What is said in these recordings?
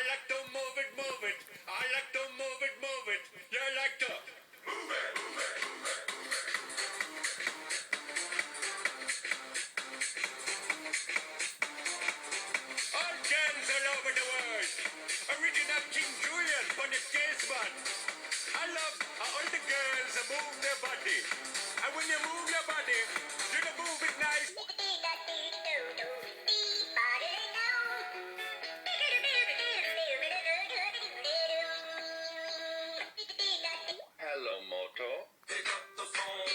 like to move it, move it. I like to move it, move it. You like to move it, move it, move it. All jams all over the world. Original King Julian on the casement. I love how all the girls move their body. And when you move your body, you don't move it nice. Hello, Moto. Pick up the phone.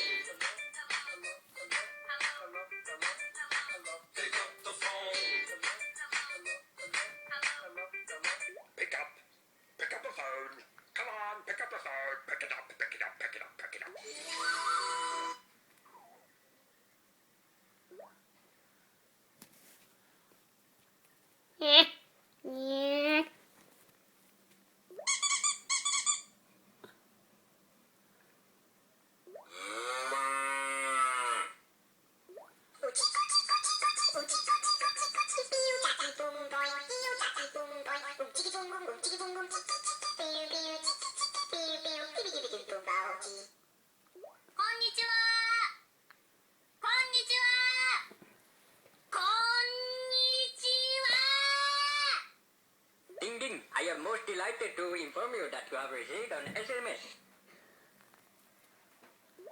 Pick up the phone. Pick up. Pick up the phone. Come on, pick up the phone. Pick it up, pick it up, pick it up, pick it up. Yeah. Yeah. Ding ding, I am most delighted to inform you that you have received an SMS.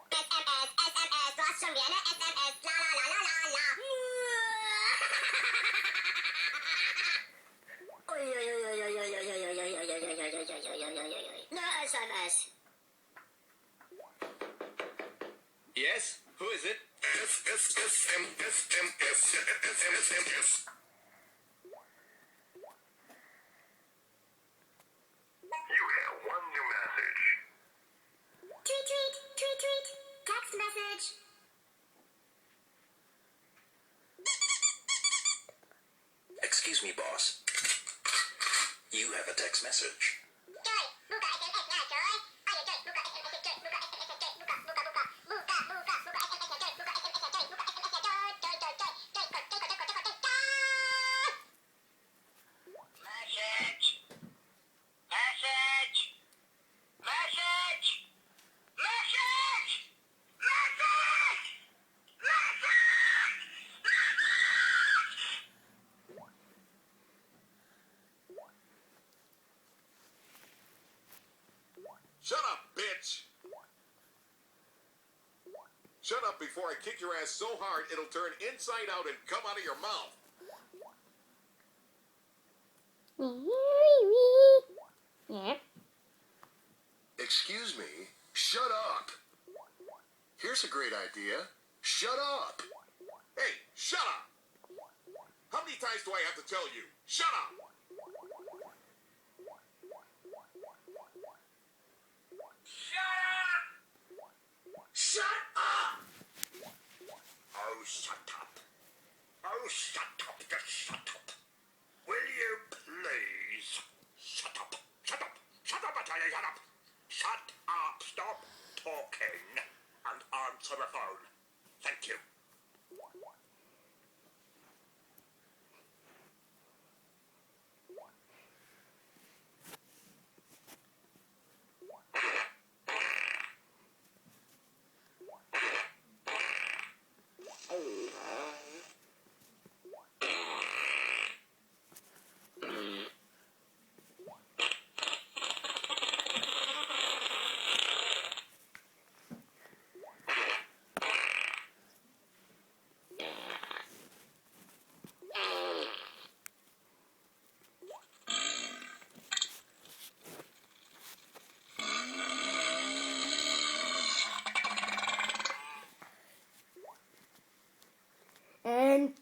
SMS, SMS, was schon wieder eine SMS, la la la la la la. Ui, ui, ui, ui, ui, ui, ui, ui, ui, ui, ui, ui, ui, ui, ui, ui. No SMS. Yes? Who is it? SMS. You have one new message. Tweet, tweet, tweet, tweet. Text message. Excuse me, boss. You have a text message. Shut up, bitch! Shut up before I kick your ass so hard it'll turn inside out and come out of your mouth. Yeah. Excuse me? Shut up! Here's a great idea. Shut up! Hey, shut up! How many times do I have to tell you? Shut up! Shut up! Oh, shut up. Oh, shut up. Just shut up. Will you please? Shut up. Shut up. Shut up, I tell you, shut up. Shut up. Stop talking and answer the phone. Thank you. And